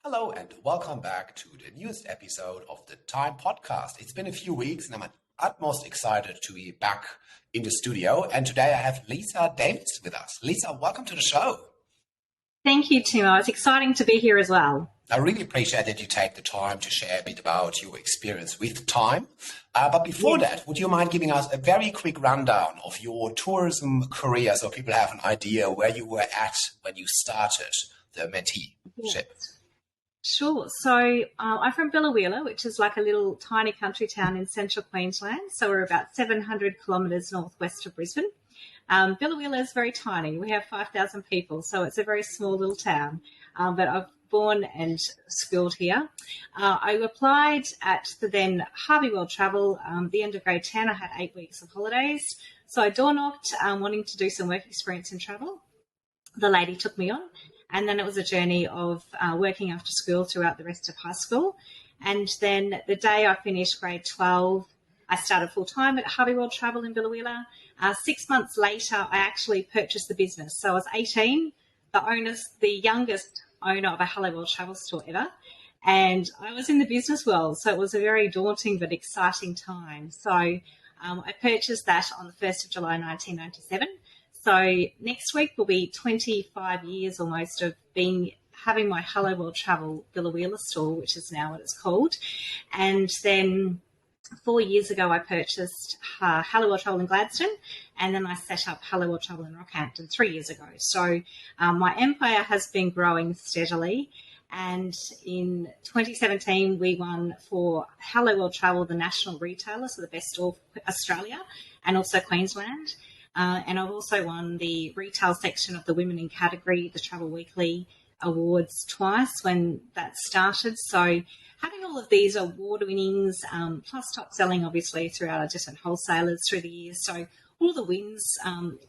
Hello and welcome back to the newest episode of the Time Podcast. It's been a few weeks and I'm utmost excited to be back in the studio. And today I have Leisa Davis with us. Leisa, welcome to the show. Thank you, Timo. It's exciting to be here as well. I really appreciate that you take the time to share a bit about your experience with time. But before that, would you mind giving us a very quick rundown of your tourism career so people have an idea where you were at when you started the Mentee ship? Sure. So I'm from Biloela, which is like a little tiny country town in central Queensland. So we're about 700 kilometres northwest of Brisbane. Biloela is very tiny. We have 5,000 people, so it's a very small little town. But I've born and schooled here. I applied at the then Harvey World Travel. The end of grade 10, I had 8 weeks of holidays. So I door knocked, wanting to do some work experience in travel. The lady took me on. And then it was a journey of working after school throughout the rest of high school. And then the day I finished grade 12, I started full-time at Harvey World Travel in Biloela. 6 months later, I actually purchased the business. So I was 18, the youngest owner of a Harvey World Travel store ever. And I was in the business world, so it was a very daunting but exciting time. So I purchased that on the 1st of July 1997. So next week will be 25 years almost of having my Hello World Travel Biloela store, which is now what it's called. And then 4 years ago, I purchased Hello World Travel in Gladstone, and then I set up Hello World Travel in Rockhampton 3 years ago. So my empire has been growing steadily. And in 2017, we won for Hello World Travel the national retailer, so the best store for Australia and also Queensland. And I've also won the retail section of the Women in Category, the Travel Weekly Awards twice when that started. So having all of these award winnings, plus top selling obviously throughout our different wholesalers through the years. So all the wins,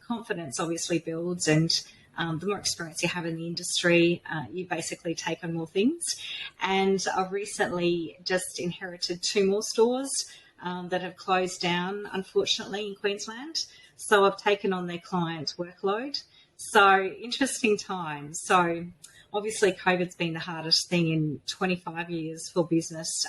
confidence obviously builds, and the more experience you have in the industry, you basically take on more things. And I've recently just inherited 2 more stores that have closed down, unfortunately, in Queensland. So I've taken on their client workload. So interesting times. So obviously COVID's been the hardest thing in 25 years for business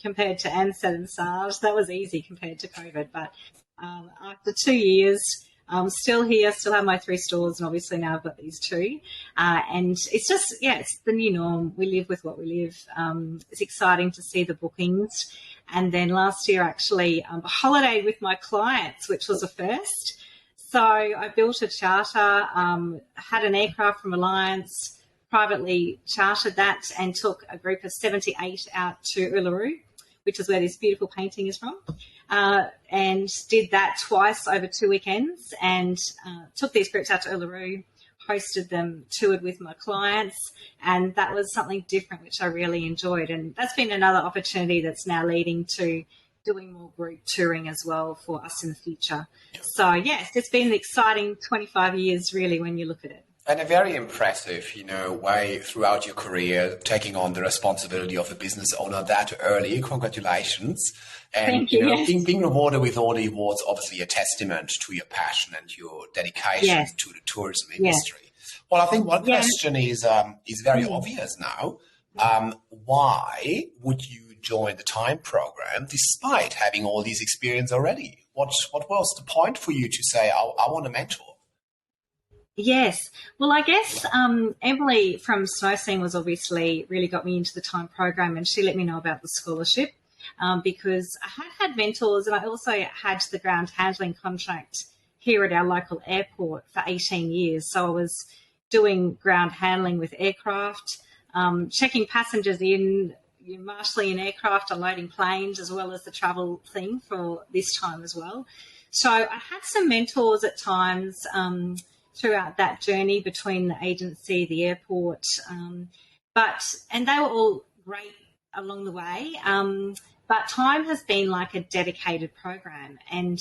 compared to ANZAC and SARS. That was easy compared to COVID. But after 2 years, I'm still here, still have my 3 stores, and obviously now I've got these 2. And it's just, it's the new norm. We live with what we live. It's exciting to see the bookings. And then last year, actually, I holidayed with my clients, which was a first. So I built a charter, had an aircraft from Alliance, privately chartered that, and took a group of 78 out to Uluru, which is where this beautiful painting is from, and did that twice over 2 weekends, and took these groups out to Uluru, hosted them, toured with my clients, and that was something different, which I really enjoyed. And that's been another opportunity that's now leading to doing more group touring as well for us in the future. So, yes, it's been an exciting 25 years, really, when you look at it. And a very impressive, way throughout your career, taking on the responsibility of a business owner that early. Congratulations. And, Thank you. Yes. being rewarded with all the awards, obviously a testament to your passion and your dedication to the tourism industry. Yes. Well, I think one question is very obvious now. Why would you join the Time program despite having all these experience already? What was the point for you to say, I want a mentor? Yes. Well, I guess Emily from Snowscene was obviously really got me into the Time program, and she let me know about the scholarship because I had mentors, and I also had the ground handling contract here at our local airport for 18 years. So I was doing ground handling with aircraft, checking passengers in, marshalling an aircraft, unloading planes, as well as the travel thing for this time as well. So I had some mentors at times throughout that journey between the agency, the airport, and they were all great along the way. But Time has been like a dedicated program, and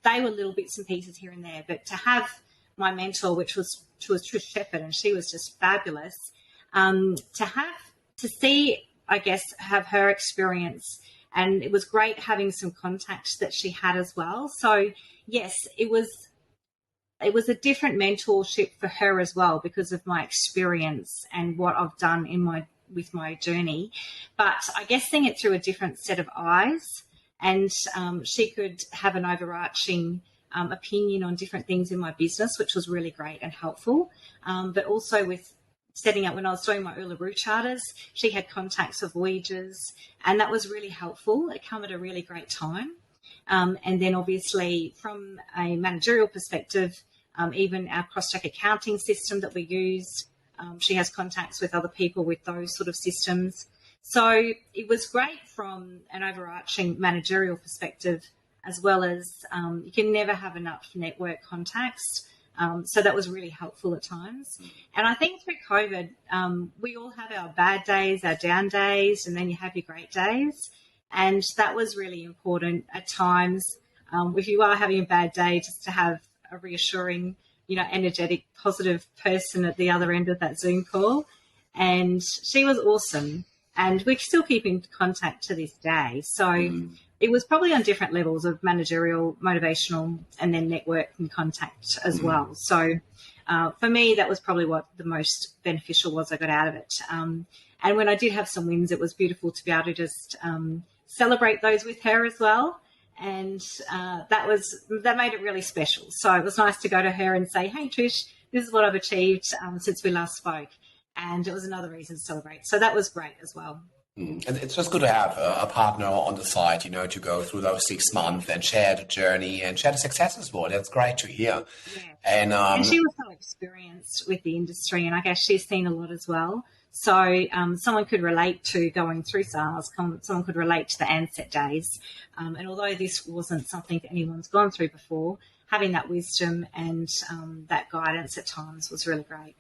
they were little bits and pieces here and there. But to have my mentor, which was Trish Shepherd, and she was just fabulous, to see, I guess, have her experience, and it was great having some contacts that she had as well. So yes, it was a different mentorship for her as well because of my experience and what I've done in my with my journey. But I guess seeing it through a different set of eyes, and she could have an overarching opinion on different things in my business, which was really great and helpful. But also with setting up, when I was doing my Uluru charters, she had contacts of Ouija's, and that was really helpful. It came at a really great time. And then obviously from a managerial perspective, even our cross-check accounting system that we use, she has contacts with other people with those sort of systems. So it was great from an overarching managerial perspective, as well as you can never have enough network contacts. So that was really helpful at times. And I think through COVID, we all have our bad days, our down days, and then you have your great days. And that was really important at times. If you are having a bad day, just to have a reassuring, energetic, positive person at the other end of that Zoom call. And she was awesome. And we still keep in contact to this day. So it was probably on different levels of managerial, motivational, and then network and contact as well. So for me, that was probably what the most beneficial was I got out of it. And when I did have some wins, it was beautiful to be able to just celebrate those with her as well. And that made it really special. So it was nice to go to her and say, hey, Trish, this is what I've achieved since we last spoke. And it was another reason to celebrate. So that was great as well. And it's just good to have a partner on the side, to go through those 6 months and share the journey and share the successes as well. That's great to hear. Yeah. And she was so experienced with the industry, and I guess she's seen a lot as well. So someone could relate to going through SARS, someone could relate to the Ansett days. And although this wasn't something that anyone's gone through before, having that wisdom and that guidance at times was really great.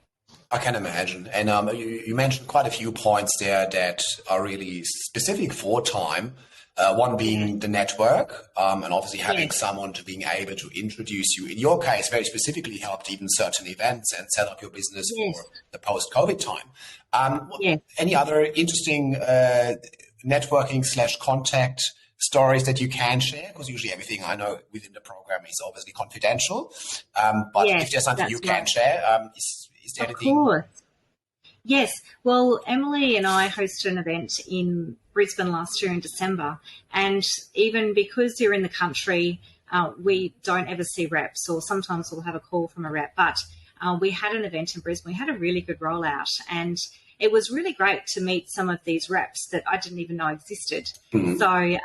I can imagine. And you mentioned quite a few points there that are really specific for time. One being the network, and obviously having someone to being able to introduce you. In your case, very specifically helped even certain events and set up your business for the post-COVID time. Any other interesting networking/contact stories that you can share? Because usually everything I know within the program is obviously confidential. But if there's something you can share, is there anything? Of course. Yes. Well, Emily and I hosted an event in Brisbane last year in December. And even because you're in the country, we don't ever see reps, or sometimes we'll have a call from a rep. But we had an event in Brisbane. We had a really good rollout. And it was really great to meet some of these reps that I didn't even know existed. So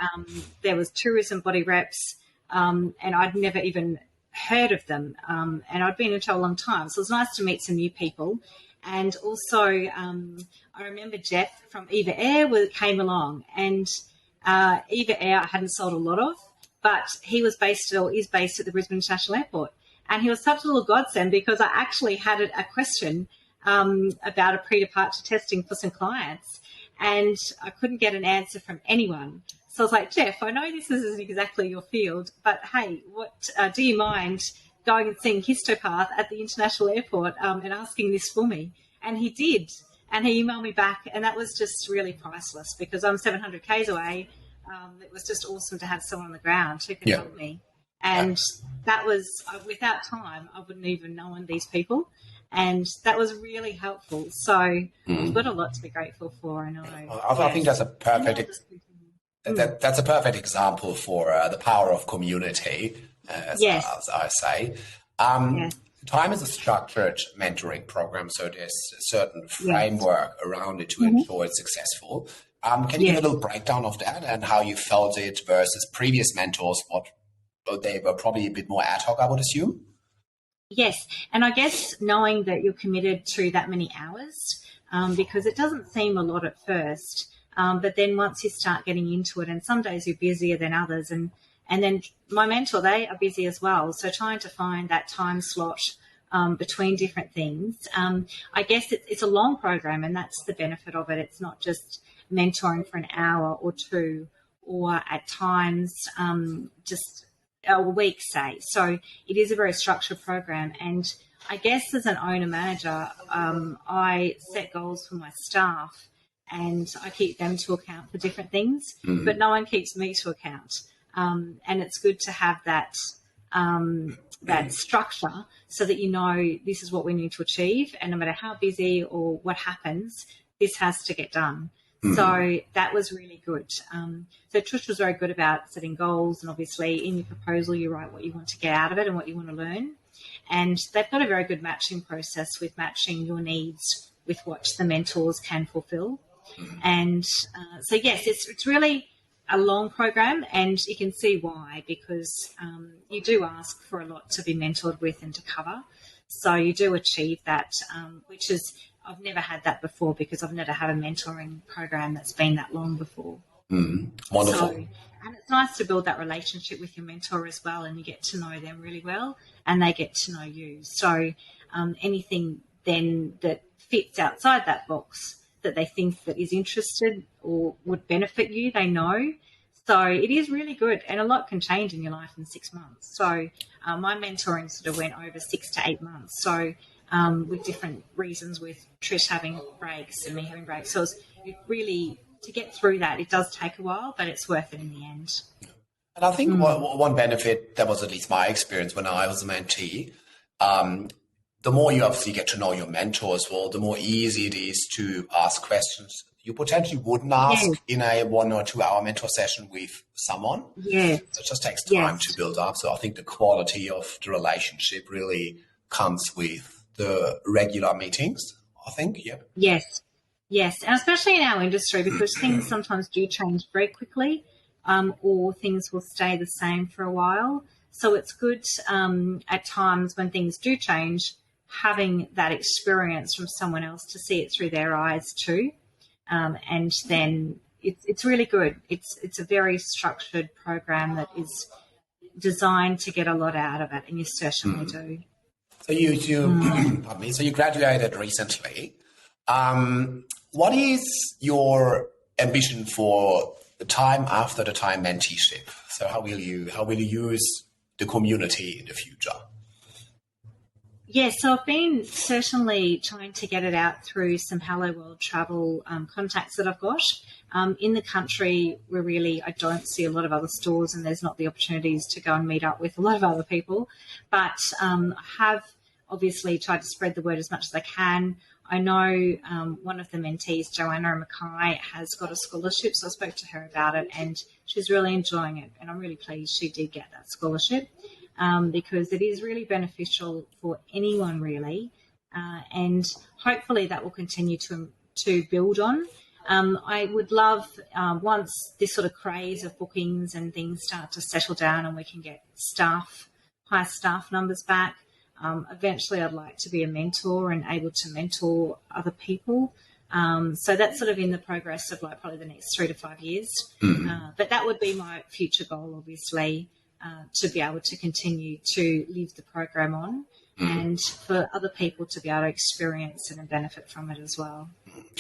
there was tourism body reps, and I'd never even heard of them. And I'd been into a long time. So it was nice to meet some new people. And also, I remember Jeff from Eva Air came along, and Eva Air I hadn't sold a lot of, but he was is based at the Brisbane International Airport. And he was such a little godsend because I actually had a question about a pre-departure testing for some clients, and I couldn't get an answer from anyone. So I was like, Jeff, I know this isn't exactly your field, but hey, what do you mind going and seeing Histopath at the International Airport and asking this for me? And he did. And he emailed me back, and that was just really priceless because I'm 700 Ks away. It was just awesome to have someone on the ground who could help me. And that was, without time, I wouldn't even known these people. And that was really helpful. So we've got a lot to be grateful for, I know. I think that's a perfect that's a perfect example for the power of community, as I say. Time is a structured mentoring program, so there's a certain framework around it to ensure it's successful. Can you give a little breakdown of that and how you felt it versus previous mentors? They were probably a bit more ad hoc, I would assume? Yes, and I guess knowing that you're committed to that many hours, because it doesn't seem a lot at first, but then once you start getting into it, and some days you're busier than others, and then my mentor, they are busy as well, so trying to find that time slot between different things. I guess it's a long program, and that's the benefit of it. It's not just mentoring for an hour or two, or at times just a week, say. So it is a very structured program, and I guess as an owner-manager, I set goals for my staff, and I keep them to account for different things, but no one keeps me to account. And it's good to have that that structure so that you know this is what we need to achieve, and no matter how busy or what happens, this has to get done. So that was really good. So Trish was very good about setting goals, and obviously in your proposal you write what you want to get out of it and what you want to learn. And they've got a very good matching process with matching your needs with what the mentors can fulfill. And so, yes, it's really a long program, and you can see why, because you do ask for a lot to be mentored with and to cover. So you do achieve that, which is, I've never had that before because I've never had a mentoring program that's been that long before. Wonderful. So, and it's nice to build that relationship with your mentor as well, and you get to know them really well and they get to know you. So anything then that fits outside that box that they think that is interested or would benefit you, they know. So it is really good, and a lot can change in your life in 6 months. So my mentoring sort of went over 6 to 8 months. So with different reasons, with Trish having breaks and me having breaks. So it really, to get through that, it does take a while, but it's worth it in the end. And I think one benefit, that was at least my experience when I was a mentee, the more you obviously get to know your mentor as well, the more easy it is to ask questions you potentially wouldn't ask in a 1 or 2 hour mentor session with someone. Yeah. So it just takes time to build up. So I think the quality of the relationship really comes with the regular meetings, I think. Yeah. Yes. And especially in our industry, because things sometimes do change very quickly, or things will stay the same for a while. So it's good at times when things do change, having that experience from someone else to see it through their eyes too. And then it's really good. It's a very structured program that is designed to get a lot out of it, and you certainly do. So pardon me, so you graduated recently. What is your ambition for the time after the time menteeship? So how will you use the community in the future? Yes, so I've been certainly trying to get it out through some Hello World travel contacts that I've got. In the country, I don't see a lot of other stores, and there's not the opportunities to go and meet up with a lot of other people. But I have obviously tried to spread the word as much as I can. I know one of the mentees, Joanna Mackay, has got a scholarship, so I spoke to her about it, and she's really enjoying it, and I'm really pleased she did get that scholarship. Because it is really beneficial for anyone, really, and hopefully that will continue to build on. I would love, once this sort of craze of bookings and things start to settle down and we can get high staff numbers back, eventually I'd like to be a mentor and able to mentor other people. So that's sort of in the progress of probably the next 3 to 5 years. But that would be my future goal, obviously. To be able to continue to live the program on and for other people to be able to experience it and benefit from it as well.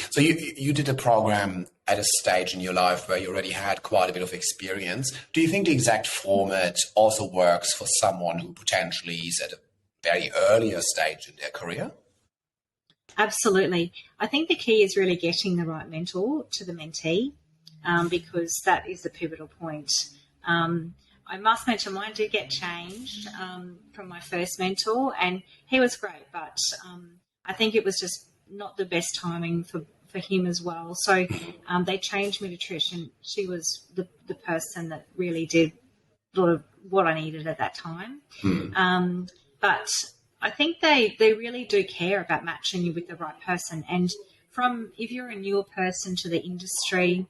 So you did a program at a stage in your life where you already had quite a bit of experience. Do you think the exact format also works for someone who potentially is at a very earlier stage in their career? Absolutely. I think the key is really getting the right mentor to the mentee, because that is the pivotal point. I must mention mine did get changed from my first mentor, and he was great, but I think it was just not the best timing for him as well. So they changed me to Trish, and she was the person that really did sort of what I needed at that time. But I think they really do care about matching you with the right person. And if you're a newer person to the industry,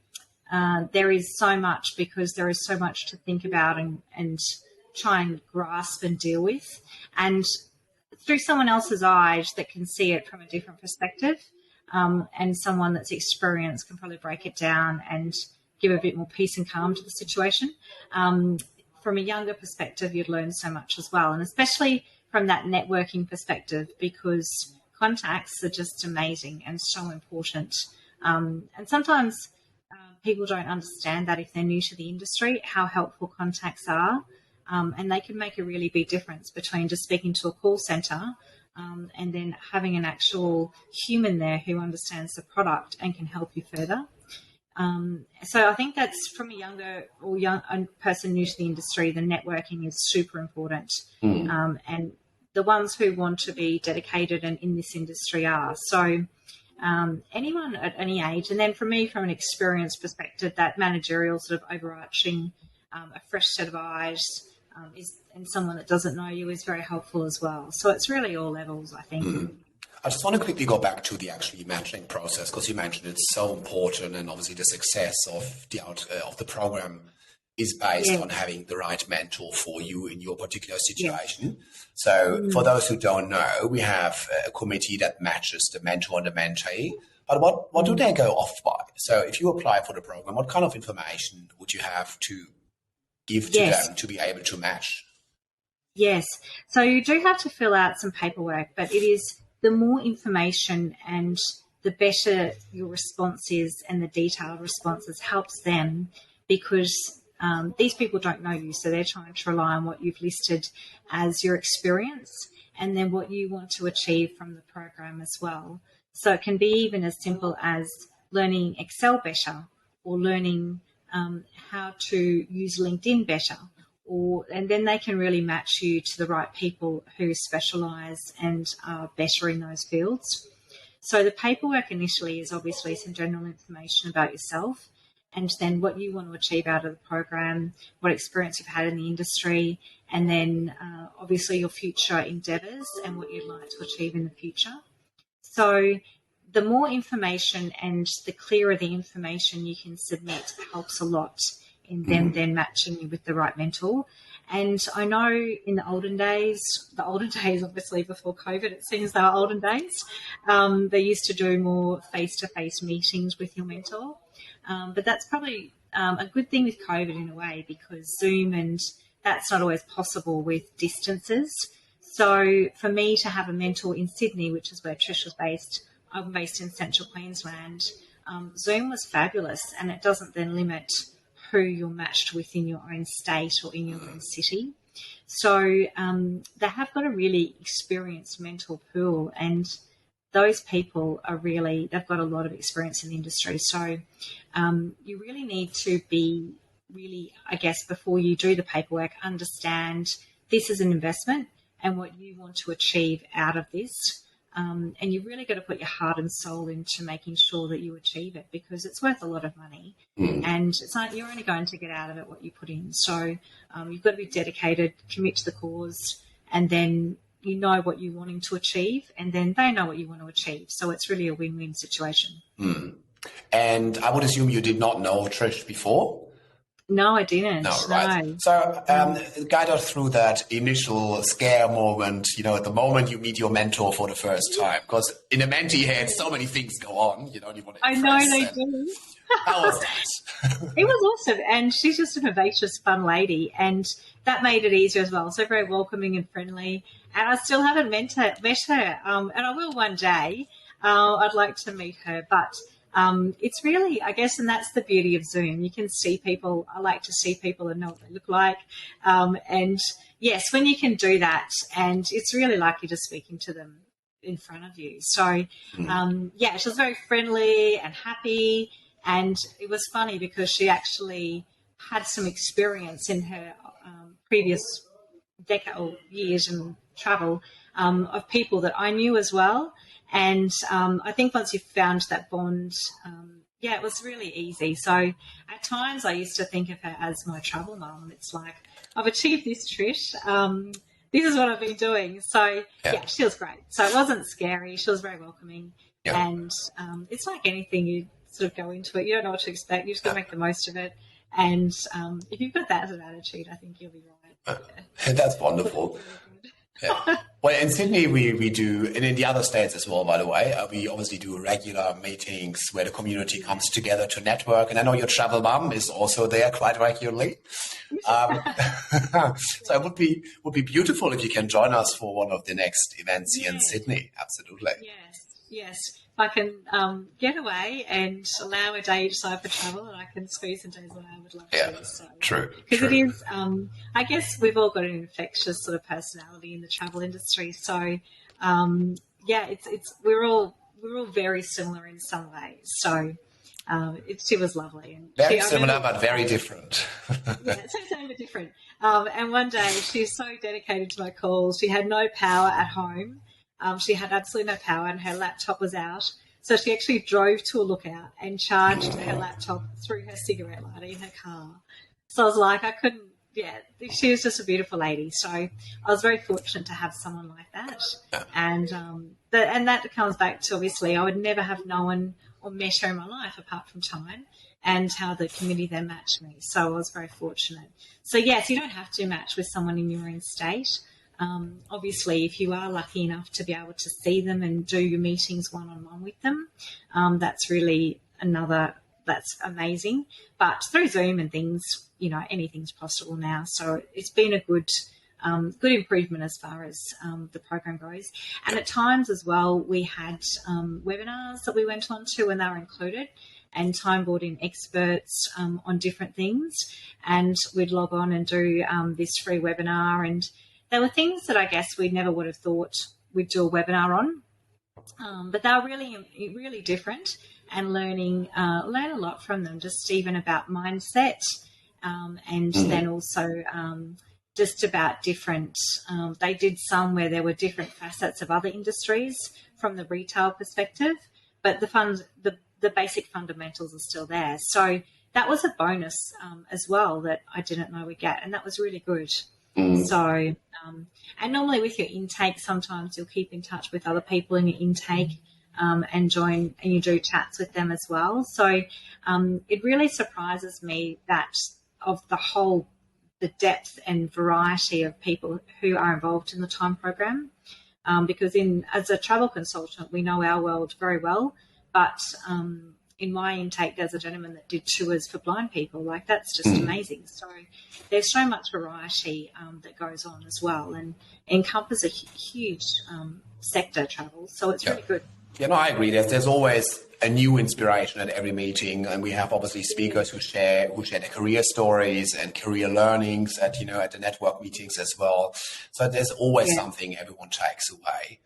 there is so much, because there is so much to think about and try and grasp and deal with. And through someone else's eyes that can see it from a different perspective, and someone that's experienced can probably break it down and give a bit more peace and calm to the situation. From a younger perspective, you'd learn so much as well, and especially from that networking perspective, because contacts are just amazing and so important. And sometimes people don't understand that if they're new to the industry, how helpful contacts are. And they can make a really big difference between just speaking to a call centre and then having an actual human there who understands the product and can help you further. So I think that's, from a person new to the industry, the networking is super important. And the ones who want to be dedicated and in this industry are. So anyone at any age. And then for me, from an experience perspective, that managerial sort of overarching, a fresh set of eyes and someone that doesn't know you is very helpful as well. So it's really all levels, I think. I just want to quickly go back to the actually matching process, because you mentioned it's so important, and obviously the success of the program is based on having the right mentor for you in your particular situation. So for those who don't know, we have a committee that matches the mentor and the mentee. But what do they go off by? So if you apply for the program, what kind of information would you have to give to them to be able to match? Yes. So you do have to fill out some paperwork, but it is the more information and the better your response is, and the detailed responses helps them, because these people don't know you, so they're trying to rely on what you've listed as your experience and then what you want to achieve from the program as well. So it can be even as simple as learning Excel better, or learning how to use LinkedIn better, and then they can really match you to the right people who specialise and are better in those fields. So the paperwork initially is obviously some general information about yourself, and then what you want to achieve out of the program, what experience you've had in the industry, and then obviously your future endeavours and what you'd like to achieve in the future. So the more information and the clearer the information you can submit helps a lot in them then matching you with the right mentor. And I know in the olden days obviously before COVID, it seems they were olden days, they used to do more face-to-face meetings with your mentor. But that's probably a good thing with COVID in a way, because Zoom and that's not always possible with distances. So for me to have a mentor in Sydney, which is where Trish was based, I'm based in Central Queensland, Zoom was fabulous, and it doesn't then limit who you're matched with in your own state or in your own city. So they have got a really experienced mentor pool, and those people they've got a lot of experience in the industry. So you really need to be I guess, before you do the paperwork, understand this is an investment and what you want to achieve out of this. And you've really got to put your heart and soul into making sure that you achieve it, because it's worth a lot of money. And it's like you're only going to get out of it what you put in. So you've got to be dedicated, commit to the cause, and then you know what you're wanting to achieve, and then they know what you want to achieve. So it's really a win-win situation. And I would assume you did not know Trish before? No, I didn't. No, right. No. So guide us through that initial scare moment, at the moment you meet your mentor for the first time. Because in a mentee head, so many things go on. You don't even want to I know they do. How was that? It was awesome. And she's just a vivacious, fun lady. And that made it easier as well. So very welcoming and friendly. And I still haven't met her. And I will one day. I'd like to meet her. But it's really, I guess, and that's the beauty of Zoom. You can see people. I like to see people and know what they look like. And yes, when you can do that, and it's really like you're just speaking to them in front of you. So, she was very friendly and happy. And it was funny because she actually had some experience in her previous decade or years in travel of people that I knew as well. And I think once you found that bond, it was really easy. So at times I used to think of her as my travel mum. It's like, I've achieved this, Trish. This is what I've been doing. So, she was great. So it wasn't scary. She was very welcoming. Yeah. And it's like anything, you sort of go into it. You don't know what to expect. You just got to make the most of it. And if you've got that as an attitude, I think you'll be right. That's wonderful. Yeah. Well, in Sydney, we do, and in the other states as well, by the way, we obviously do regular meetings where the community comes together to network. And I know your travel mum is also there quite regularly. So it would be beautiful if you can join us for one of the next events here in Sydney. Absolutely. Yes. I can get away and allow a day each side for travel, and I can squeeze some days when I would love to. So. True. Because it is, I guess we've all got an infectious sort of personality in the travel industry. So, we're all very similar in some ways. So, she was lovely. And very similar, but very different. Same but different. And one day she was so dedicated to my calls. She had no power at home. She had absolutely no power and her laptop was out. So she actually drove to a lookout and charged her laptop through her cigarette lighter in her car. So I was like, I couldn't, she was just a beautiful lady. So I was very fortunate to have someone like that. And and that comes back to, obviously, I would never have known or met her in my life apart from time, and how the committee then matched me. So I was very fortunate. So, yes, you don't have to match with someone in your own state. Obviously, if you are lucky enough to be able to see them and do your meetings one-on-one with them, that's really that's amazing. But through Zoom and things, anything's possible now. So it's been a good improvement as far as the program goes. And at times as well, we had webinars that we went on to, and they were included, and time brought in experts on different things, and we'd log on and do this free webinar. And there were things that I guess we never would have thought we'd do a webinar on, but they were really, really different, and learn a lot from them, just even about mindset, and then also just about different, they did some where there were different facets of other industries from the retail perspective, but the basic fundamentals are still there. So that was a bonus as well that I didn't know we'd get, and that was really good. So, and normally with your intake, sometimes you'll keep in touch with other people in your intake and join, and you do chats with them as well. So it really surprises me that of the depth and variety of people who are involved in the time program, because as a travel consultant, we know our world very well, but in my intake, there's a gentleman that did tours for blind people. Like, that's just amazing. So there's so much variety that goes on as well, and encompass a huge sector, travel. So it's really good. Yeah, no, I agree. There's always a new inspiration at every meeting, and we have obviously speakers who share their career stories and career learnings at the network meetings as well. So there's always something everyone takes away.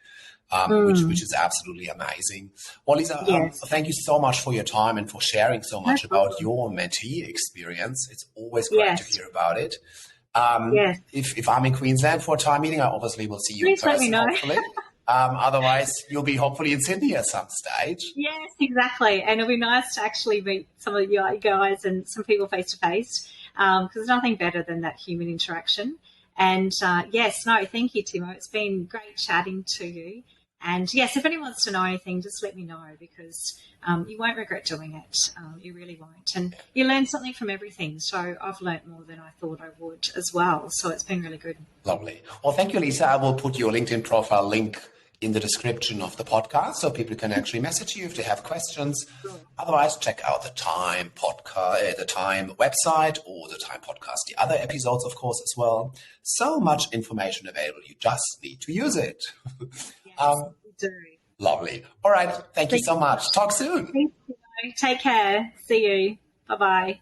Which is absolutely amazing. Well, Leisa, thank you so much for your time and for sharing so much about your Mentee experience. It's always great to hear about it. If I'm in Queensland for a time meeting, I obviously will see you in person, let me know. hopefully. Otherwise, you'll be hopefully in Sydney at some stage. Yes, exactly. And it'll be nice to actually meet some of you guys and some people face to face, because there's nothing better than that human interaction. And thank you, Timo. It's been great chatting to you. And yes, if anyone wants to know anything, just let me know, because you won't regret doing it. You really won't. And you learn something from everything. So I've learnt more than I thought I would as well. So it's been really good. Lovely. Well, thank you, Leisa. I will put your LinkedIn profile link in the description of the podcast so people can actually message you if they have questions. Sure. Otherwise, check out the Time podcast, the Time website, or the Time podcast, the other episodes, of course, as well. So much information available. You just need to use it. Lovely. All right. Thank you so much. Talk soon. Take care. See you. Bye-bye.